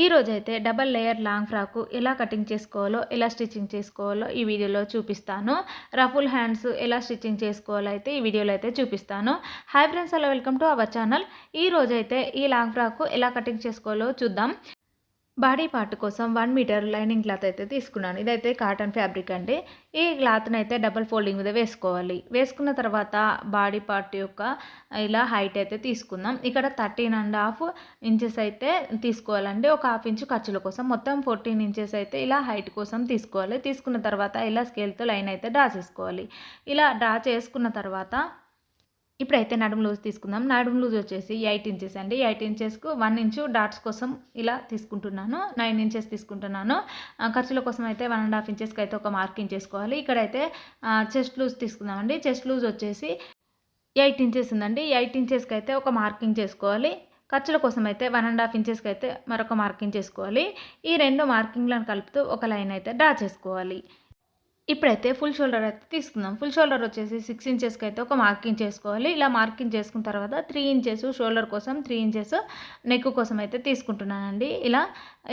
ఈ రోజైతే double layer long frock ఎలా కటింగ్ చేసుకోవాలో, ఎలా స్టిచ్చింగ్ చేసుకోవాలో ఈ వీడియోలో చూపిస్తాను. రఫుల్ హ్యాండ్స్ ఎలా స్టిచ్చింగ్ చేసుకోవాలో అయితే ఈ వీడియోలో అయితే చూపిస్తాను. Hi friends, hello, welcome to our channel. ఈ రోజైతే ఈ లాంగ్ ఫ్రాకు ఎలా కటింగ్ చేసుకోవాలో చూద్దాం. బాడీ పార్ట్ కోసం 1 మీటర్ లైనింగ్ క్లాత్ అయితే తీసుకున్నాను. ఇదైతే కాటన్ ఫ్యాబ్రిక్ అండి. ఈ క్లాత్ని అయితే డబల్ ఫోల్డింగ్ మీద వేసుకోవాలి. వేసుకున్న తర్వాత బాడీ పార్ట్ యొక్క ఇలా హైట్ అయితే తీసుకుందాం. ఇక్కడ 13.5 ఇంచెస్ అయితే తీసుకోవాలండి. ఒక హాఫ్ ఇంచు ఖర్చుల కోసం మొత్తం 14 ఇంచెస్ అయితే ఇలా హైట్ కోసం తీసుకోవాలి. తీసుకున్న తర్వాత ఇలా స్కేల్తో లైన్ అయితే డ్రా చేసుకోవాలి. ఇలా డ్రా చేసుకున్న తర్వాత ఇప్పుడైతే నడుము లూజ్ తీసుకుందాం. నడుము లూజ్ వచ్చేసి 8 ఇంచెస్ అండి. 8 ఇంచెస్కు 1 ఇంచు డాట్స్ కోసం ఇలా తీసుకుంటున్నాను. 9 ఇంచెస్ తీసుకుంటున్నాను. ఖర్చుల కోసం అయితే 1.5 ఇంచెస్కి అయితే ఒక మార్కింగ్ చేసుకోవాలి. ఇక్కడైతే చెస్ట్ లూజ్ తీసుకుందామండి. చెస్ట్ లూజ్ వచ్చేసి 8 ఇంచెస్ ఉందండి. 8 ఇంచెస్కి అయితే ఒక మార్కింగ్ చేసుకోవాలి. ఖర్చుల కోసం అయితే 1.5 ఇంచెస్కి అయితే మరొక మార్కింగ్ చేసుకోవాలి. ఈ రెండు మార్కింగ్లను కలుపుతూ ఒక లైన్ అయితే డ్రా చేసుకోవాలి. ఇప్పుడైతే ఫుల్ షోల్డర్ అయితే తీసుకుందాం. ఫుల్ షోల్డర్ వచ్చేసి 6 ఇంచెస్కి అయితే ఒక మార్కింగ్ చేసుకోవాలి. ఇలా మార్కింగ్ చేసుకున్న తర్వాత 3 ఇంచెస్ షోల్డర్ కోసం, 3 ఇంచెస్ నెక్ కోసం అయితే తీసుకుంటున్నానండి.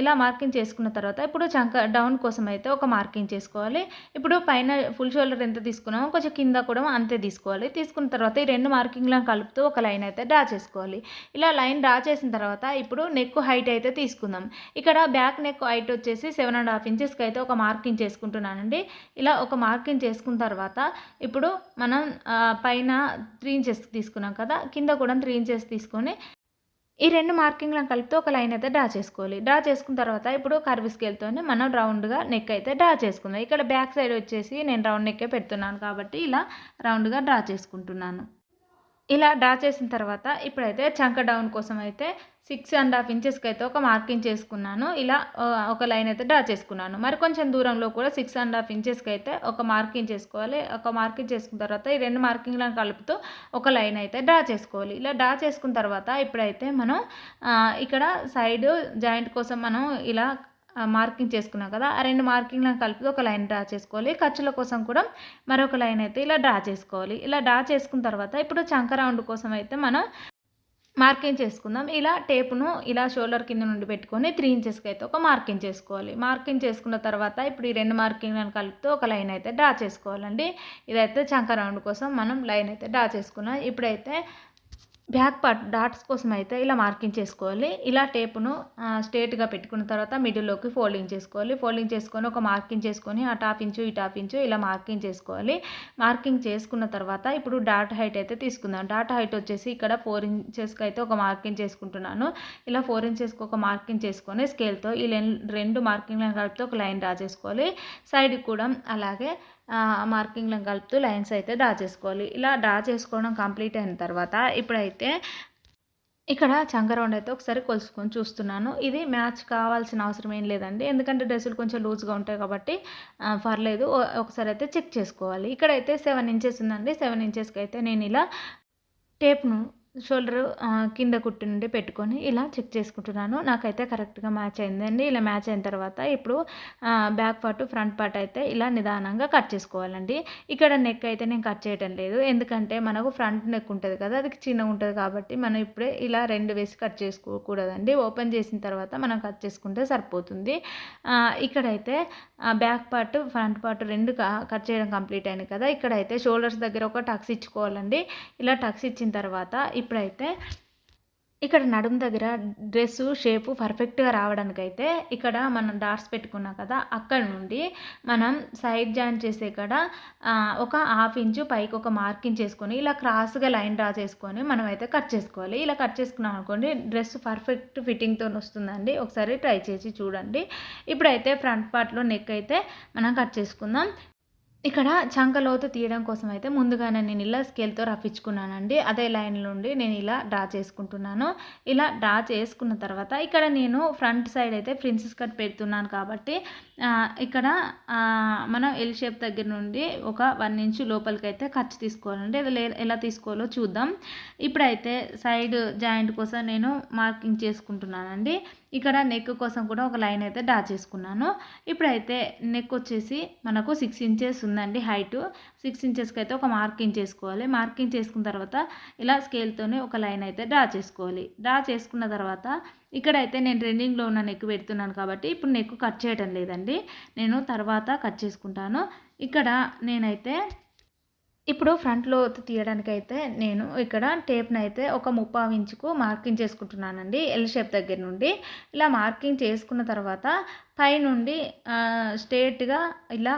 ఇలా మార్కింగ్ చేసుకున్న తర్వాత ఇప్పుడు చంక డౌన్ కోసం అయితే ఒక మార్కింగ్ చేసుకోవాలి. ఇప్పుడు పైన ఫుల్ షోల్డర్ ఎంత తీసుకున్నామో కొంచెం కింద కూడా అంతే తీసుకోవాలి. తీసుకున్న తర్వాత ఈ రెండు మార్కింగ్లను కలుపుతూ ఒక లైన్ అయితే డ్రా చేసుకోవాలి. ఇలా లైన్ డ్రా చేసిన తర్వాత ఇప్పుడు నెక్ హైట్ అయితే తీసుకుందాం. ఇక్కడ బ్యాక్ నెక్ హైట్ వచ్చేసి 7.5 ఇంచెస్కి అయితే ఒక మార్కింగ్ చేసుకుంటున్నానండి. ఇలా ఒక మార్కింగ్ చేసుకున్న తర్వాత ఇప్పుడు మనం పైన 3 ఇంచెస్ తీసుకున్నాం కదా, కింద కూడా 3 ఇంచెస్ తీసుకొని ఈ రెండు మార్కింగ్లను కలిపితే ఒక లైన్ అయితే డ్రా చేసుకోవాలి. డ్రా చేసుకున్న తర్వాత ఇప్పుడు కర్వ్ స్కేల్తోనే మనం రౌండ్గా నెక్ అయితే డ్రా చేసుకుందాం. ఇక్కడ బ్యాక్ సైడ్ వచ్చేసి నేను రౌండ్ నెక్కే పెడుతున్నాను కాబట్టి ఇలా రౌండ్గా డ్రా చేసుకుంటున్నాను. ఇలా డ్రా చేసిన తర్వాత ఇప్పుడైతే చంక డౌన్ కోసం అయితే 6.5 ఇంచెస్కి అయితే ఒక మార్కింగ్ చేసుకున్నాను. ఇలా ఒక లైన్ అయితే డ్రా చేసుకున్నాను. మరి కొంచెం దూరంలో కూడా 6.5 ఇంచెస్కి అయితే ఒక మార్కింగ్ చేసుకోవాలి. ఒక మార్కింగ్ చేసుకున్న తర్వాత ఈ రెండు మార్కింగ్లను కలుపుతూ ఒక లైన్ అయితే డ్రా చేసుకోవాలి. ఇలా డ్రా చేసుకున్న తర్వాత ఇప్పుడైతే మనం ఇక్కడ సైడ్ జాయింట్ కోసం మనం ఇలా మార్కింగ్ చేసుకున్నాం కదా, ఆ రెండు మార్కింగ్లను కలిపి ఒక లైన్ డ్రా చేసుకోవాలి. ఖర్చుల కోసం కూడా మరొక లైన్ అయితే ఇలా డ్రా చేసుకోవాలి. ఇలా డ్రా చేసుకున్న తర్వాత ఇప్పుడు చంక రౌండ్ కోసం అయితే మనం మార్కింగ్ చేసుకుందాం. ఇలా టేపును ఇలా షోల్డర్ కింద నుండి పెట్టుకొని 3 ఇంచెస్కి అయితే ఒక మార్కింగ్ చేసుకోవాలి. మార్కింగ్ చేసుకున్న తర్వాత ఇప్పుడు ఈ రెండు మార్కింగ్లను కలుపుతూ ఒక లైన్ అయితే డ్రా చేసుకోవాలండి. ఇదైతే చంక రౌండ్ కోసం మనం లైన్ అయితే డ్రా చేసుకున్నాం. ఇప్పుడైతే బ్యాక్ పార్ట్ డాట్స్ కోసం అయితే ఇలా మార్కింగ్ చేసుకోవాలి. ఇలా టేపును స్ట్రేట్గా పెట్టుకున్న తర్వాత మిడిల్లోకి ఫోల్డింగ్ చేసుకోవాలి. ఫోల్డింగ్ చేసుకొని ఒక మార్కింగ్ చేసుకొని ఆ టాప్ ఇంచు ఈ టాప్ ఇంచు ఇలా మార్కింగ్ చేసుకోవాలి. మార్కింగ్ చేసుకున్న తర్వాత ఇప్పుడు డాట్ హైట్ అయితే తీసుకుందాం. డాట్ హైట్ వచ్చేసి ఇక్కడ 4 ఇంచెస్కి అయితే ఒక మార్కింగ్ చేసుకుంటున్నాను. ఇలా 4 ఇంచెస్కి ఒక మార్కింగ్ చేసుకొని స్కేల్తో ఈ రెండు మార్కింగ్లను కలిపితే ఒక లైన్ డ్రా చేసుకోవాలి. సైడ్ కూడా అలాగే మార్కింగ్లను కలుపుతూ లైన్స్ అయితే డ్రా చేసుకోవాలి. ఇలా డ్రా చేసుకోవడం కంప్లీట్ అయిన తర్వాత ఇప్పుడైతే ఇక్కడ చంక రౌండ్ అయితే ఒకసారి కొలుసుకొని చూస్తున్నాను. ఇది మ్యాచ్ కావాల్సిన అవసరం ఏం లేదండి, ఎందుకంటే డ్రెస్సులు కొంచెం లూజ్గా ఉంటాయి కాబట్టి పర్లేదు. ఒకసారి అయితే చెక్ చేసుకోవాలి. ఇక్కడైతే 7 ఇంచెస్ ఉందండి. 7 ఇంచెస్కి అయితే నేను ఇలా టేప్ను షోల్డర్ కింద కుట్టు నుండి పెట్టుకొని ఇలా చెక్ చేసుకుంటున్నాను. నాకైతే కరెక్ట్గా మ్యాచ్ అయిందండి. ఇలా మ్యాచ్ అయిన తర్వాత ఇప్పుడు బ్యాక్ పార్ట్ ఫ్రంట్ పార్ట్ అయితే ఇలా నిదానంగా కట్ చేసుకోవాలండి. ఇక్కడ నెక్ అయితే నేను కట్ చేయడం లేదు, ఎందుకంటే మనకు ఫ్రంట్ నెక్ ఉంటుంది కదా, అది చిన్నగా ఉంటుంది కాబట్టి మనం ఇప్పుడే ఇలా 2 వేసి కట్ చేసుకోకూడదండి. ఓపెన్ చేసిన తర్వాత మనం కట్ చేసుకుంటే సరిపోతుంది. ఇక్కడైతే బ్యాక్ పార్ట్ ఫ్రంట్ పార్ట్ రెండు కట్ చేయడం కంప్లీట్ అయింది కదా. ఇక్కడైతే షోల్డర్స్ దగ్గర ఒక టక్స్ ఇచ్చుకోవాలండి. ఇలా టక్స్ ఇచ్చిన తర్వాత ఇప్పుడైతే ఇక్కడ నడుము దగ్గర డ్రెస్సు షేపు పర్ఫెక్ట్గా రావడానికైతే ఇక్కడ మనం డాట్స్ పెట్టుకున్నాం కదా, అక్కడ నుండి మనం సైడ్ జాయింట్ చేసే కాడ ఒక హాఫ్ ఇంచు పైకి ఒక మార్కింగ్ చేసుకొని ఇలా క్రాస్గా లైన్ డ్రా చేసుకొని మనం అయితే కట్ చేసుకోవాలి. ఇలా కట్ చేసుకున్నాం అనుకోండి డ్రెస్ పర్ఫెక్ట్ ఫిట్టింగ్తో వస్తుందండి. ఒకసారి ట్రై చేసి చూడండి. ఇప్పుడైతే ఫ్రంట్ పార్ట్లో నెక్ అయితే మనం కట్ చేసుకుందాం. ఇక్కడ చంక లోతు తీయడం కోసం అయితే ముందుగానే నేను ఇలా స్కేల్తో రఫించుకున్నానండి. అదే లైన్ నుండి నేను ఇలా డ్రా చేసుకుంటున్నాను. ఇలా డ్రా చేసుకున్న తర్వాత ఇక్కడ నేను ఫ్రంట్ సైడ్ అయితే ప్రిన్సెస్ కట్ పెడుతున్నాను కాబట్టి ఇక్కడ మనం ఎల్ షేప్ దగ్గర నుండి ఒక 1 ఇంచు లోపలికి అయితే ఖర్చు తీసుకోవాలండి. అది ఎలా తీసుకోవాలో చూద్దాం. ఇప్పుడైతే సైడ్ జాయింట్ కోసం నేను మార్కింగ్ చేసుకుంటున్నానండి. ఇక్కడ నెక్ కోసం కూడా ఒక లైన్ అయితే డ్రా చేసుకున్నాను. ఇప్పుడైతే నెక్ వచ్చేసి మనకు 6 ఇంచెస్ ఉందండి హైటు. 6 ఇంచెస్కి అయితే ఒక మార్కింగ్ చేసుకోవాలి. మార్కింగ్ చేసుకున్న తర్వాత ఇలా స్కేల్తోనే ఒక లైన్ అయితే డ్రా చేసుకోవాలి. డ్రా చేసుకున్న తర్వాత ఇక్కడైతే నేను ట్రెండింగ్లో ఉన్న నెక్ పెడుతున్నాను కాబట్టి ఇప్పుడు నెక్ కట్ చేయడం లేదండి, నేను తర్వాత కట్ చేసుకుంటాను. ఇక్కడ నేనైతే ఇప్పుడు ఫ్రంట్లో తీయడానికైతే నేను ఇక్కడ టేప్ని అయితే ఒక 3/4 ఇంచుకు మార్కింగ్ చేసుకుంటున్నానండి ఎల్ షేప్ దగ్గర నుండి. ఇలా మార్కింగ్ చేసుకున్న తర్వాత పైనుండి స్ట్రేట్గా ఇలా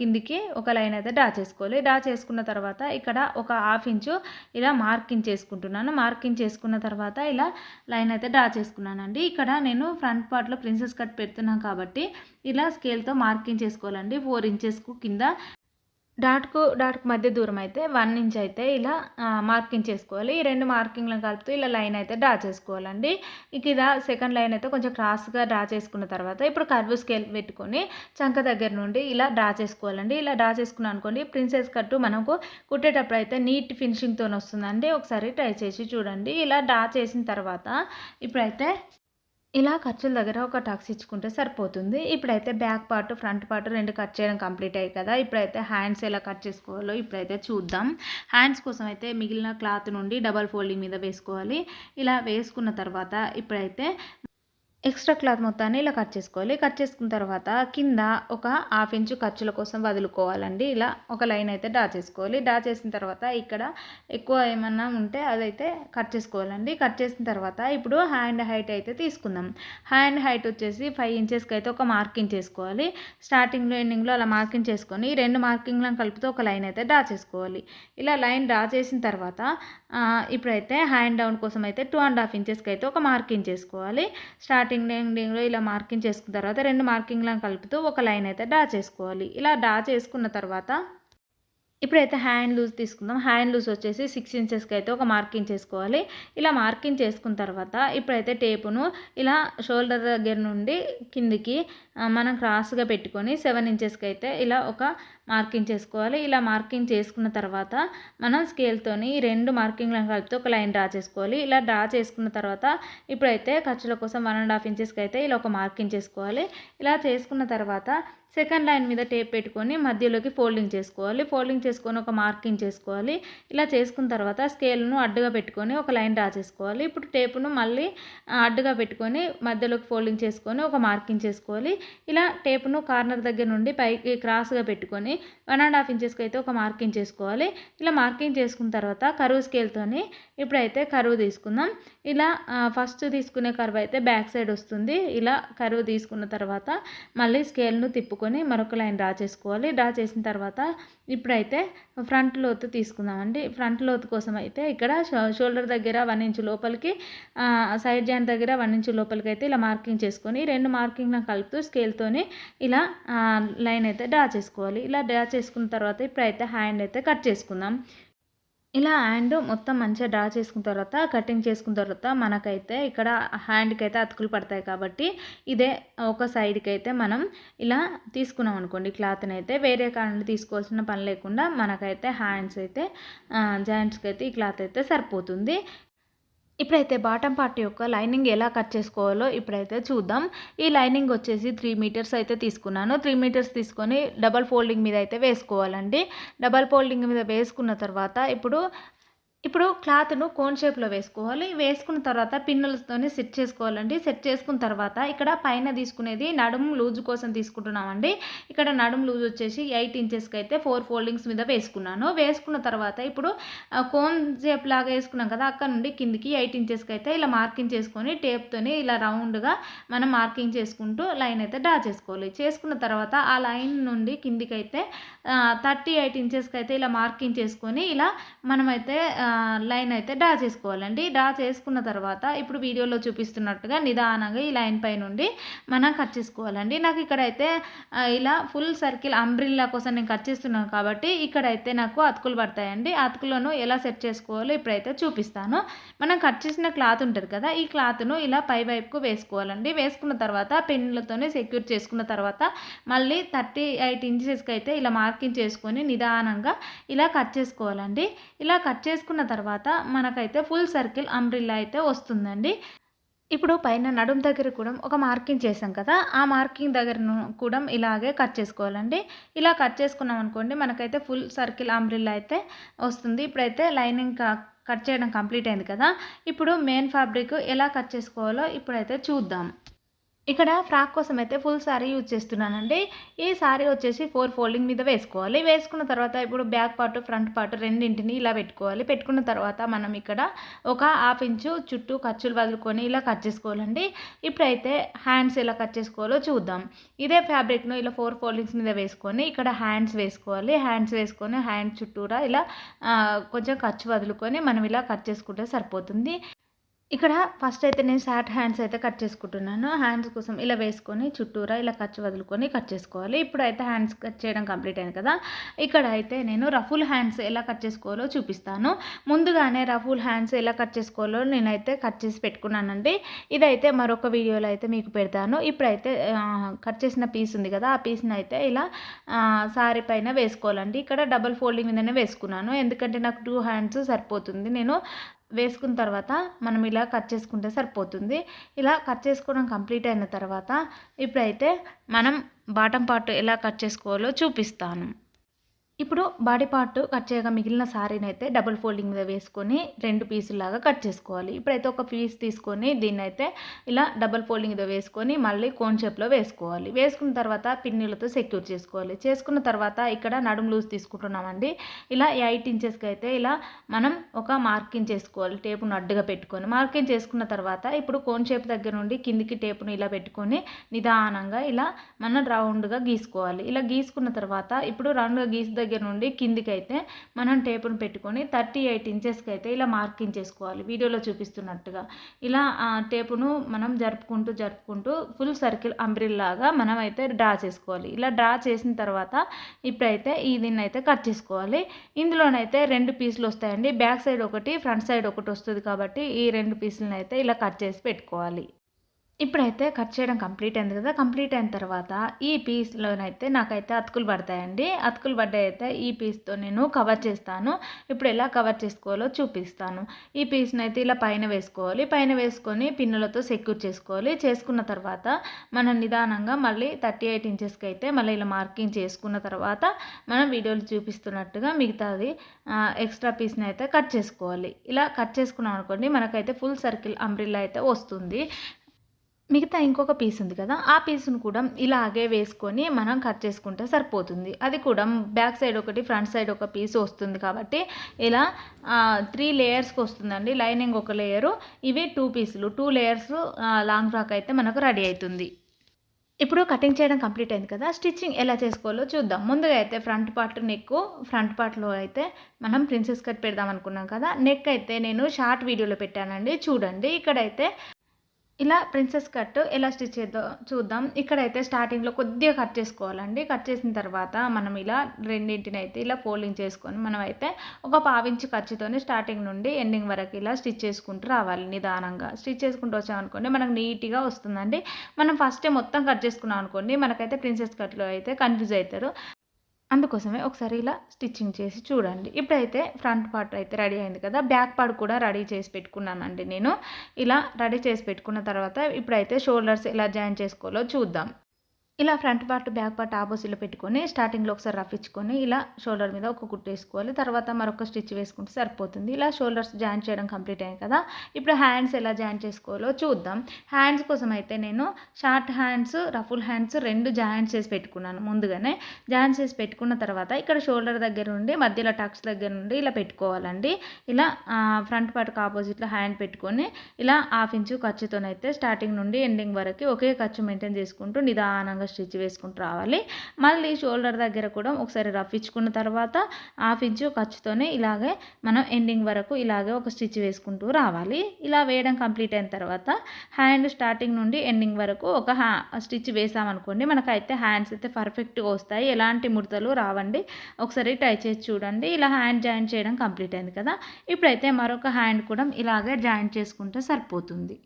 కిందికి ఒక లైన్ అయితే డ్రా చేసుకోవాలి. డ్రా చేసుకున్న తర్వాత ఇక్కడ ఒక 1/2 ఇంచు ఇలా మార్కింగ్ చేసుకుంటున్నాను. మార్కింగ్ చేసుకున్న తర్వాత ఇలా లైన్ అయితే డ్రా చేసుకున్నానండి. ఇక్కడ నేను ఫ్రంట్ పార్ట్లో ప్రిన్సెస్ కట్ పెడుతున్నాను కాబట్టి ఇలా స్కేల్తో మార్కింగ్ చేసుకోవాలండి. 4 ఇంచెస్కు కింద డాట్కు మధ్య దూరం అయితే 1 ఇంచ్ అయితే ఇలా మార్కింగ్ చేసుకోవాలి. ఈ 2 మార్కింగ్లను కలుపుతూ ఇలా లైన్ అయితే డ్రా చేసుకోవాలండి. ఇక ఇలా సెకండ్ లైన్ అయితే కొంచెం క్రాస్గా డ్రా చేసుకున్న తర్వాత ఇప్పుడు కర్వ్ స్కేల్ పెట్టుకొని చంక దగ్గర నుండి ఇలా డ్రా చేసుకోవాలండి. ఇలా డ్రా చేసుకున్నాం అనుకోండి, ప్రిన్సెస్ కట్టు మనకు కుట్టేటప్పుడు అయితే నీట్ ఫినిషింగ్తో వస్తుందండి. ఒకసారి ట్రై చేసి చూడండి. ఇలా డ్రా చేసిన తర్వాత ఇప్పుడైతే ఇలా ఖర్చుల దగ్గర ఒక టక్స్ ఇచ్చుకుంటే సరిపోతుంది. ఇప్పుడైతే back part front part 2 cut చేయడం కంప్లీట్ అయ్యాయి కదా. ఇప్పుడైతే హ్యాండ్స్ ఎలా కట్ చేసుకోవాలో ఇప్పుడైతే చూద్దాం. హ్యాండ్స్ కోసం అయితే మిగిలిన క్లాత్ నుండి డబల్ ఫోల్డింగ్ మీద వేసుకోవాలి. ఇలా వేసుకున్న తర్వాత ఇప్పుడైతే ఎక్స్ట్రా క్లాత్ మొత్తాన్ని ఇలా కట్ చేసుకోవాలి. కట్ చేసుకున్న తర్వాత కింద ఒక 1/2 ఇంచు ఖర్చుల కోసం వదులుకోవాలండి. ఇలా ఒక లైన్ అయితే డ్రా చేసుకోవాలి. డ్రా చేసిన తర్వాత ఇక్కడ ఎక్కువ ఏమన్నా ఉంటే అదైతే కట్ చేసుకోవాలండి. కట్ చేసిన తర్వాత ఇప్పుడు హ్యాండ్ హైట్ అయితే తీసుకుందాం. హ్యాండ్ హైట్ వచ్చేసి 5 ఇంచెస్కి అయితే ఒక మార్కింగ్ చేసుకోవాలి. స్టార్టింగ్లో ఎండింగ్లో అలా మార్కింగ్ చేసుకొని 2 మార్కింగ్లను కలుపుతూ ఒక లైన్ అయితే డ్రా చేసుకోవాలి. ఇలా లైన్ డ్రా చేసిన తర్వాత ఇప్పుడైతే హ్యాండ్ డౌన్ కోసం అయితే 2.5 ఇంచెస్కి అయితే ఒక మార్కింగ్ చేసుకోవాలి. స్టార్టింగ్లో ఎండింగ్లో ఇలా మార్కింగ్ చేసుకున్న తర్వాత 2 మార్కింగ్లను కలుపుతూ ఒక లైన్ అయితే డ్రా చేసుకోవాలి. ఇలా డ్రా చేసుకున్న తర్వాత ఇప్పుడైతే హ్యాండ్ లూజ్ తీసుకుందాం. హ్యాండ్ లూజ్ వచ్చేసి 6 ఇంచెస్కి అయితే ఒక మార్కింగ్ చేసుకోవాలి. ఇలా మార్కింగ్ చేసుకున్న తర్వాత ఇప్పుడైతే టేపును ఇలా షోల్డర్ దగ్గర నుండి కిందికి మనం క్రాస్గా పెట్టుకొని 7 ఇంచెస్కి అయితే ఇలా ఒక మార్కింగ్ చేసుకోవాలి. ఇలా మార్కింగ్ చేసుకున్న తర్వాత మనం స్కేల్తోని 2 మార్కింగ్లను కలిపితే ఒక లైన్ డ్రా చేసుకోవాలి. ఇలా డ్రా చేసుకున్న తర్వాత ఇప్పుడైతే ఖర్చుల కోసం 1.5 ఇంచెస్కి అయితే ఇలా ఒక మార్కింగ్ చేసుకోవాలి. ఇలా చేసుకున్న తర్వాత సెకండ్ లైన్ మీద టేప్ పెట్టుకొని మధ్యలోకి ఫోల్డింగ్ చేసుకోవాలి. ఫోల్డింగ్ చేసుకొని ఒక మార్కింగ్ చేసుకోవాలి. ఇలా చేసుకున్న తర్వాత స్కేల్ను అడ్డుగా పెట్టుకొని ఒక లైన్ డ్రా చేసుకోవాలి. ఇప్పుడు టేపును మళ్ళీ అడ్డుగా పెట్టుకొని మధ్యలోకి ఫోల్డింగ్ చేసుకొని ఒక మార్కింగ్ చేసుకోవాలి. ఇలా టేపును కార్నర్ దగ్గర నుండి పైకి క్రాస్గా పెట్టుకొని 1.5 ఇంచెస్కి అయితే ఒక మార్కింగ్ చేసుకోవాలి. ఇలా మార్కింగ్ చేసుకున్న తర్వాత కరువు స్కేల్తోని ఇప్పుడైతే కరువు తీసుకుందాం. ఇలా ఫస్ట్ తీసుకునే కరువు అయితే బ్యాక్ సైడ్ వస్తుంది. ఇలా కరువు తీసుకున్న తర్వాత మళ్ళీ స్కేల్ను తిప్పుకొని మరొక లైన్ డ్రా చేసుకోవాలి. డ్రా చేసిన తర్వాత ఇప్పుడైతే ఫ్రంట్ లోతు తీసుకుందామండి. ఫ్రంట్ లోతు కోసం అయితే ఇక్కడ షోల్డర్ దగ్గర 1 ఇంచు లోపలికి, సైడ్ జాయింట్ దగ్గర 1 ఇంచు లోపలికి అయితే ఇలా మార్కింగ్ చేసుకొని 2 మార్కింగ్లను కలుపుతూ స్కేల్తోని ఇలా లైన్ అయితే డ్రా చేసుకోవాలి. ఇలా డ్రా చేసుకున్న తర్వాత ఇప్పుడైతే హ్యాండ్ అయితే కట్ చేసుకుందాం. ఇలా హ్యాండ్ మొత్తం మంచిగా డ్రా చేసుకున్న తర్వాత కటింగ్ చేసుకున్న తర్వాత మనకైతే ఇక్కడ హ్యాండ్కి అయితే అతుకులు పడతాయి కాబట్టి ఇదే ఒక సైడ్కి అయితే మనం ఇలా తీసుకున్నాం అనుకోండి క్లాత్ని అయితే వేరే కాడ తీసుకోవాల్సిన పని లేకుండా మనకైతే హ్యాండ్స్ అయితే జాయింట్స్కి అయితే ఈ క్లాత్ అయితే సరిపోతుంది. ఇప్పుడైతే బాటమ్ పార్ట్ యొక్క లైనింగ్ ఎలా కట్ చేసుకోవాలో ఇప్పుడైతే చూద్దాం. ఈ లైనింగ్ వచ్చేసి 3 మీటర్స్ అయితే తీసుకున్నాను. 3 మీటర్స్ తీసుకొని డబల్ ఫోల్డింగ్ మీద అయితే వేసుకోవాలండి. డబల్ ఫోల్డింగ్ మీద వేసుకున్న తర్వాత ఇప్పుడు క్లాత్ను కోన్ షేప్లో వేసుకోవాలి. వేసుకున్న తర్వాత పిన్నులతోని సెట్ చేసుకోవాలండి. సెట్ చేసుకున్న తర్వాత ఇక్కడ పైన తీసుకునేది నడుము లూజ్ కోసం తీసుకుంటున్నామండి. ఇక్కడ నడుము లూజ్ వచ్చేసి 8 ఇంచెస్కి అయితే 4 ఫోల్డింగ్స్ మీద వేసుకున్నాను. వేసుకున్న తర్వాత ఇప్పుడు కోన్ షేప్ లాగా వేసుకున్నాం కదా, అక్కడ నుండి కిందికి 8 ఇంచెస్కి అయితే ఇలా మార్కింగ్ చేసుకొని టేప్తోని ఇలా రౌండ్గా మనం మార్కింగ్ చేసుకుంటూ లైన్ అయితే డ్రా చేసుకోవాలి. చేసుకున్న తర్వాత ఆ లైన్ నుండి కిందికి అయితే 38 ఇంచెస్కి అయితే ఇలా మార్కింగ్ చేసుకొని ఇలా మనమైతే లైన్ అయితే డ్రా చేసుకోవాలండి. డ్రా చేసుకున్న తర్వాత ఇప్పుడు వీడియోలో చూపిస్తున్నట్టుగా నిదానంగా ఈ లైన్ పై నుండి మనం కట్ చేసుకోవాలండి. నాకు ఇక్కడైతే ఇలా ఫుల్ సర్కిల్ అంబ్రిల్లా కోసం నేను కట్ చేస్తున్నాను కాబట్టి ఇక్కడైతే నాకు అతుకులు పడతాయండి. అతుకులను ఎలా సెట్ చేసుకోవాలో ఇప్పుడైతే చూపిస్తాను. మనం కట్ చేసిన క్లాత్ ఉంటుంది కదా, ఈ క్లాత్ను ఇలా పై వైపుకు వేసుకోవాలండి. వేసుకున్న తర్వాత పెన్నులతోనే సెక్యూర్ చేసుకున్న తర్వాత మళ్ళీ 38 ఇంచెస్కి అయితే ఇలా మార్కింగ్ చేసుకొని నిదానంగా ఇలా కట్ చేసుకోవాలండి. ఇలా కట్ చేసుకున్న తర్వాత మనకైతే ఫుల్ సర్కిల్ అంబ్రిల్లా అయితే వస్తుందండి. ఇప్పుడు పైన నడుము దగ్గర కూడా ఒక మార్కింగ్ చేసాం కదా! ఆ మార్కింగ్ దగ్గరను కూడా ఇలాగే కట్ చేసుకోవాలండి. ఇలా కట్ చేసుకున్నాం అనుకోండి మనకైతే ఫుల్ సర్కిల్ అంబ్రెల్లా అయితే వస్తుంది. ఇప్పుడైతే లైనింగ్ కట్ చేయడం కంప్లీట్ అయింది కదా! ఇప్పుడు మెయిన్ ఫ్యాబ్రిక్ ఎలా కట్ చేసుకోవాలో ఇప్పుడైతే చూద్దాం. ఇక్కడ ఫ్రాక్ కోసం అయితే ఫుల్ సారీ యూజ్ చేస్తున్నానండి. ఈ సారీ వచ్చేసి 4 ఫోల్డింగ్ మీద వేసుకోవాలి. వేసుకున్న తర్వాత ఇప్పుడు బ్యాక్ పార్ట్, ఫ్రంట్ పార్ట్ రెండింటిని ఇలా పెట్టుకోవాలి. పెట్టుకున్న తర్వాత మనం ఇక్కడ ఒక హాఫ్ ఇంచు చుట్టూ ఖర్చులు వదులుకొని ఇలా కట్ చేసుకోవాలండి. ఇప్పుడైతే హ్యాండ్స్ ఎలా కట్ చేసుకోవాలో చూద్దాం. ఇదే ఫ్యాబ్రిక్ను ఇలా 4 ఫోల్డింగ్స్ మీద వేసుకొని ఇక్కడ హ్యాండ్స్ వేసుకోవాలి. హ్యాండ్స్ వేసుకొని హ్యాండ్ చుట్టూరా ఇలా కొంచెం ఖర్చు వదులుకొని మనం ఇలా కట్ చేసుకుంటే సరిపోతుంది. ఇక్కడ ఫస్ట్ అయితే నేను షార్ట్ హ్యాండ్స్ అయితే కట్ చేసుకుంటున్నాను. హ్యాండ్స్ కోసం ఇలా వేసుకొని చుట్టూరా ఇలా ఖర్చు వదులుకొని కట్ చేసుకోవాలి. ఇప్పుడైతే హ్యాండ్స్ కట్ చేయడం కంప్లీట్ అయింది కదా! ఇక్కడ అయితే నేను రఫుల్ హ్యాండ్స్ ఎలా కట్ చేసుకోవాలో చూపిస్తాను. ముందుగానే రఫుల్ హ్యాండ్స్ ఎలా కట్ చేసుకోవాలో నేనైతే కట్ చేసి పెట్టుకున్నానండి. ఇదైతే మరొక వీడియోలో అయితే మీకు పెడతాను. ఇప్పుడైతే కట్ చేసిన పీస్ ఉంది కదా! ఆ పీస్ని అయితే ఇలా సారీ పైన వేసుకోవాలండి. ఇక్కడ డబుల్ ఫోల్డింగ్ మీదనే వేసుకున్నాను. ఎందుకంటే నాకు 2 హ్యాండ్స్ సరిపోతుంది. నేను వేసుకున్న తర్వాత మనం ఇలా కట్ చేసుకుంటే సరిపోతుంది. ఇలా కట్ చేసుకోవడం కంప్లీట్ అయిన తర్వాత ఇప్పుడైతే మనం బాటమ్ పార్ట్ ఎలా కట్ చేసుకోవాలో చూపిస్తాను. ఇప్పుడు బాడీ పార్ట్ కట్ చేయగా మిగిలిన సారీని అయితే డబుల్ ఫోల్డింగ్ మీద వేసుకొని 2 పీసులాగా కట్ చేసుకోవాలి. ఇప్పుడైతే ఒక పీస్ తీసుకొని దీన్ని అయితే ఇలా డబుల్ ఫోల్డింగ్ మీద వేసుకొని మళ్ళీ కోన్ షేప్లో వేసుకోవాలి. వేసుకున్న తర్వాత పిన్నులతో సెక్యూర్ చేసుకోవాలి. చేసుకున్న తర్వాత ఇక్కడ నడుము లూజ్ తీసుకుంటున్నామండి. ఇలా 8 ఇంచెస్కి అయితే ఇలా మనం ఒక మార్కింగ్ చేసుకోవాలి. టేపును అడ్డుగా పెట్టుకొని మార్కింగ్ చేసుకున్న తర్వాత ఇప్పుడు కోన్ షేప్ దగ్గర నుండి కిందికి టేపును ఇలా పెట్టుకొని నిదానంగా ఇలా మనం రౌండ్గా గీసుకోవాలి. ఇలా గీసుకున్న తర్వాత ఇప్పుడు రౌండ్గా గీసి దగ్గర నుండి కిందికి అయితే మనం టేపును పెట్టుకొని 38 ఇంచెస్కి అయితే ఇలా మార్కింగ్ చేసుకోవాలి. వీడియోలో చూపిస్తున్నట్టుగా ఇలా టేపును మనం జరుపుకుంటూ ఫుల్ సర్కిల్ అంబ్రెల్లాగా మనం అయితే డ్రా చేసుకోవాలి. ఇలా డ్రా చేసిన తర్వాత ఇప్పుడైతే దీన్ని అయితే కట్ చేసుకోవాలి. ఇందులోనైతే 2 పీసులు వస్తాయండి. బ్యాక్ సైడ్ ఒకటి, ఫ్రంట్ సైడ్ ఒకటి వస్తుంది కాబట్టి ఈ 2 పీసులను అయితే ఇలా కట్ చేసి పెట్టుకోవాలి. ఇప్పుడైతే కట్ చేయడం కంప్లీట్ అయింది కదా! కంప్లీట్ అయిన తర్వాత ఈ పీస్‌లోనైతే నాకైతే అతుకులు పడతాయండి. అతుకులు పడ్డాయైతే ఈ పీస్‌తో నేను కవర్ చేస్తాను. ఇప్పుడు ఎలా కవర్ చేసుకోవాలో చూపిస్తాను. ఈ పీస్‌నైతే ఇలా పైన వేసుకోవాలి. పైన వేసుకొని పిన్నులతో సెక్యూర్ చేసుకోవాలి. చేసుకున్న తర్వాత మనం నిదానంగా మళ్ళీ 38 ఇంచెస్కి అయితే మళ్ళీ ఇలా మార్కింగ్ చేసుకున్న తర్వాత మనం వీడియోలో చూపిస్తున్నట్టుగా మిగతాది ఎక్స్ట్రా పీస్‌ని అయితే కట్ చేసుకోవాలి. ఇలా కట్ చేసుకున్నాం అనుకోండి మనకైతే ఫుల్ సర్కిల్ అంబ్రెల్లా అయితే వస్తుంది. మిగతా ఇంకొక పీస్ ఉంది కదా! ఆ పీస్‌ను కూడా ఇలాగే వేసుకొని మనం కట్ చేసుకుంటే సరిపోతుంది. అది కూడా బ్యాక్ సైడ్ ఒకటి, ఫ్రంట్ సైడ్ ఒక పీస్ వస్తుంది కాబట్టి ఇలా 3 లేయర్స్‌కి వస్తుందండి. లైనింగ్ ఒక లేయరు, ఇవి 2 పీసులు, 2 లేయర్స్ లాంగ్ ఫ్రాక్ అయితే మనకు రెడీ అవుతుంది. ఇప్పుడు కటింగ్ చేయడం కంప్లీట్ అయింది కదా! స్టిచ్చింగ్ ఎలా చేసుకోవాలో చూద్దాం. ముందుగా అయితే ఫ్రంట్ పార్ట్‌లో అయితే మనం ప్రిన్సెస్ కట్ పెడదాం అనుకున్నాం కదా! నెక్ అయితే నేను షార్ట్ వీడియోలో పెట్టానండి, చూడండి. ఇక్కడైతే ఇలా ప్రిన్సెస్ కట్ ఎలా స్టిచ్ చేద్దాం చూద్దాం. ఇక్కడైతే స్టార్టింగ్లో కొద్దిగా కట్ చేసుకోవాలండి. కట్ చేసిన తర్వాత మనం ఇలా రెండింటిని అయితే ఇలా ఫోల్డింగ్ చేసుకొని మనం అయితే ఒక పావించి ఖర్చుతోని స్టార్టింగ్ నుండి ఎండింగ్ వరకు ఇలా స్టిచ్ చేసుకుంటూ రావాలి. నిదానంగా స్టిచ్ చేసుకుంటూ వచ్చామనుకోండి మనకు నీట్గా వస్తుందండి. మనం ఫస్టే మొత్తం కట్ చేసుకున్నాం అనుకోండి మనకైతే ప్రిన్సెస్ కట్లో అయితే కన్ఫ్యూజ్ అవుతారు. అందుకోసమే ఒకసారి ఇలా స్టిచ్చింగ్ చేసి చూడండి. ఇప్పుడైతే ఫ్రంట్ పార్ట్ అయితే రెడీ అయింది కదా! బ్యాక్ పార్ట్ కూడా రెడీ చేసి పెట్టుకున్నానండి నేను. ఇలా రెడీ చేసి పెట్టుకున్న తర్వాత ఇప్పుడైతే షోల్డర్స్ ఎలా జాయిన్ చేసుకోవాలో చూద్దాం. ఇలా ఫ్రంట్ పార్ట్, బ్యాక్ పార్ట్ ఆపోజిట్లో పెట్టుకొని స్టార్టింగ్లో ఒకసారి రఫ్ ఇచ్చుకొని ఇలా షోల్డర్ మీద ఒక కుట్టు వేసుకోవాలి. తర్వాత మరొక స్టిచ్ వేసుకుంటే సరిపోతుంది. ఇలా షోల్డర్స్ జాయిన్ చేయడం కంప్లీట్ అయ్యాయి కదా! ఇప్పుడు హ్యాండ్స్ ఎలా జాయిన్ చేసుకోవాలో చూద్దాం. హ్యాండ్స్ కోసం అయితే నేను short hands, ruffle hands 2 join చేసి పెట్టుకున్నాను ముందుగానే. జాయిన్ చేసి పెట్టుకున్న తర్వాత ఇక్కడ షోల్డర్ దగ్గర నుండి మధ్యలో టక్స్ దగ్గర నుండి ఇలా పెట్టుకోవాలండి. ఇలా ఫ్రంట్ పార్ట్కి ఆపోజిట్లో హ్యాండ్ పెట్టుకొని ఇలా 1/2 ఇంచు ఖర్చుతోనైతే స్టార్టింగ్ నుండి ఎండింగ్ వరకు ఒకే ఖర్చు మెయింటైన్ చేసుకుంటూ నిదానంగా స్టిచ్ వేసుకుంటూ రావాలి. మళ్ళీ షోల్డర్ దగ్గర కూడా ఒకసారి రఫ్ ఇచ్చుకున్న తర్వాత 1/2 ఇంచు ఖర్చుతోనే ఇలాగే మనం ఎండింగ్ వరకు ఇలాగే ఒక స్టిచ్ వేసుకుంటూ రావాలి. ఇలా వేయడం కంప్లీట్ అయిన తర్వాత హ్యాండ్ స్టార్టింగ్ నుండి ఎండింగ్ వరకు ఒక స్టిచ్ వేసామనుకోండి మనకైతే హ్యాండ్స్ అయితే పర్ఫెక్ట్గా వస్తాయి. ఎలాంటి ముడతలు రావండి. ఒకసారి ట్రై చేసి చూడండి. ఇలా హ్యాండ్ జాయిన్ చేయడం కంప్లీట్ అయింది కదా! ఇప్పుడైతే మరొక హ్యాండ్ కూడా ఇలాగే జాయిన్ చేసుకుంటే సరిపోతుంది.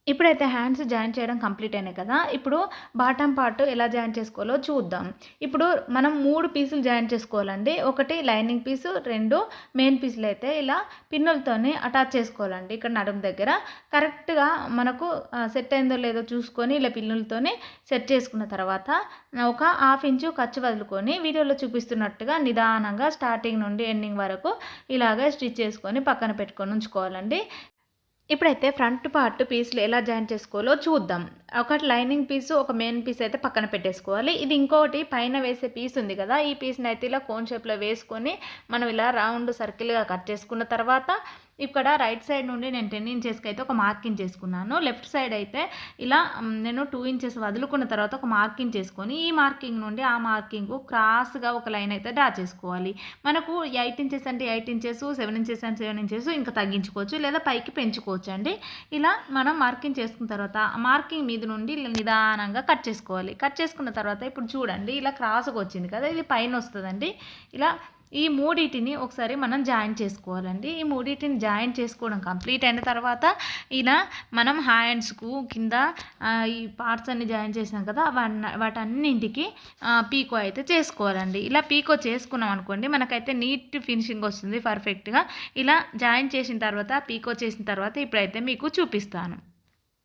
ఇప్పుడైతే హ్యాండ్స్ జాయిన్ చేయడం కంప్లీట్ అయినాయి కదా! ఇప్పుడు బాటమ్ పార్ట్ ఎలా జాయిన్ చేసుకోవాలో చూద్దాం. ఇప్పుడు మనం 3 పీసులు జాయిన్ చేసుకోవాలండి. ఒకటి లైనింగ్ పీసు, 2 మెయిన్ పీసులైతే ఇలా పిన్నులతోని అటాచ్ చేసుకోవాలండి. ఇక్కడ నడుము దగ్గర కరెక్ట్‌గా మనకు సెట్ అయిందో లేదో చూసుకొని ఇలా పిన్నులతోని సెట్ చేసుకున్న తర్వాత ఒక హాఫ్ ఇంచు ఖర్చు వదులుకొని వీడియోలో చూపిస్తున్నట్టుగా నిదానంగా స్టార్టింగ్ నుండి ఎండింగ్ వరకు ఇలాగే స్టిచ్ చేసుకొని పక్కన పెట్టుకొని ఉంచుకోవాలండి. ఇప్పుడైతే ఫ్రంట్ పార్ట్ పీస్‌లు ఎలా జాయిన్ చేసుకోవాలో చూద్దాం. ఒకటి లైనింగ్ పీసు, ఒక మెయిన్ పీస్ అయితే పక్కన పెట్టేసుకోవాలి. ఇది ఇంకోటి పైన వేసే పీస్ ఉంది కదా! ఈ పీస్‌నైతే ఇలా కోన్ షేప్‌లో వేసుకొని మనం ఇలా రౌండ్ సర్కిల్‌గా కట్ చేసుకున్న తర్వాత ఇక్కడ రైట్ సైడ్ నుండి నేను 10 ఇంచెస్‌కి అయితే ఒక మార్కింగ్ చేసుకున్నాను. లెఫ్ట్ సైడ్ అయితే ఇలా నేను 2 ఇంచెస్ వదులుకున్న తర్వాత ఒక మార్కింగ్ చేసుకొని ఈ మార్కింగ్ నుండి ఆ మార్కింగ్‌కు క్రాస్‌గా ఒక లైన్ అయితే డ్రా చేసుకోవాలి. మనకు 8 ఇంచెస్ అంటే 8 ఇంచెస్, 7 ఇంచెస్ అంటే 7 ఇంచెస్ ఇంకా తగ్గించుకోవచ్చు లేదా పైకి పెంచుకోవచ్చండి. ఇలా మనం మార్కింగ్ చేసుకున్న తర్వాత ఆ మార్కింగ్ మీద నుండి ఇలా నిదానంగా కట్ చేసుకోవాలి. కట్ చేసుకున్న తర్వాత ఇప్పుడు చూడండి ఇలా క్రాస్‌గా వచ్చింది కదా! ఇది పైన వస్తదండి. ఇలా ఈ మూడిటిని ఒకసారి మనం జాయిన్ చేసుకోవాలండి. ఈ మూడిటిని జాయిన్ చేసుకోవడం కంప్లీట్ అయిన తర్వాత ఇలా మనం హ్యాండ్స్‌కు కింద ఈ పార్ట్స్ అన్నీ జాయిన్ చేసాం కదా! వాటన్నింటికి పీకో అయితే చేసుకోవాలండి. ఇలా పీకో చేసుకున్నాం అనుకోండి మనకైతే నీట్ ఫినిషింగ్ వస్తుంది పర్ఫెక్ట్‌గా. ఇలా జాయిన్ చేసిన తర్వాత పీకో చేసిన తర్వాత ఇప్పుడైతే మీకు చూపిస్తాను.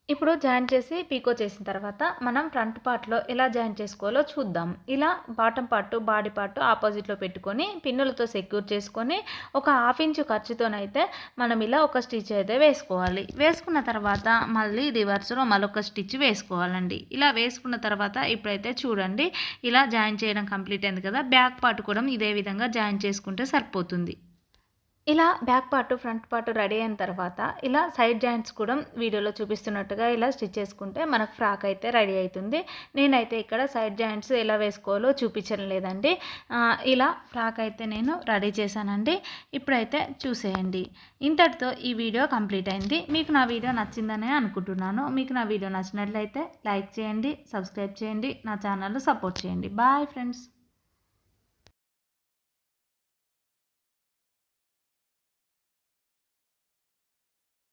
ఇప్పుడు జాయిన్ చేసి పీకో చేసిన తర్వాత మనం ఫ్రంట్ పార్ట్‌లో ఎలా జాయిన్ చేసుకోవాలో చూద్దాం. ఇలా బాటమ్ పార్ట్, బాడీ పార్ట్ ఆపోజిట్‌లో పెట్టుకొని పిన్నులతో సెక్యూర్ చేసుకొని ఒక హాఫ్ ఇంచు ఖర్చుతోనైతే మనం ఇలా ఒక స్టిచ్ అయితే వేసుకోవాలి. వేసుకున్న తర్వాత మళ్ళీ రివర్స్‌లో మరొక స్టిచ్ వేసుకోవాలండి. ఇలా వేసుకున్న తర్వాత ఇప్పుడైతే చూడండి ఇలా జాయిన్ చేయడం కంప్లీట్ అయింది కదా! బ్యాక్ పార్ట్ కూడా ఇదే విధంగా జాయిన్ చేసుకుంటే సరిపోతుంది. ఇలా back part, front part ready అయిన తర్వాత ఇలా సైడ్ జాయింట్స్ కూడా వీడియోలో చూపిస్తున్నట్టుగా ఇలా స్టిచ్ చేసుకుంటే మనకు ఫ్రాక్ అయితే రెడీ అవుతుంది. నేనైతే ఇక్కడ సైడ్ జాయింట్స్ ఎలా వేసుకోవాలో చూపించడం లేదండి. ఇలా ఫ్రాక్ అయితే నేను రెడీ చేశానండి. ఇప్పుడైతే చూసేయండి. ఇంతటితో ఈ వీడియో కంప్లీట్ అయింది. మీకు నా వీడియో నచ్చిందనే అనుకుంటున్నాను. మీకు నా వీడియో నచ్చినట్లయితే లైక్ చేయండి, సబ్స్క్రైబ్ చేయండి, నా ఛానల్ను సపోర్ట్ చేయండి. Bye friends.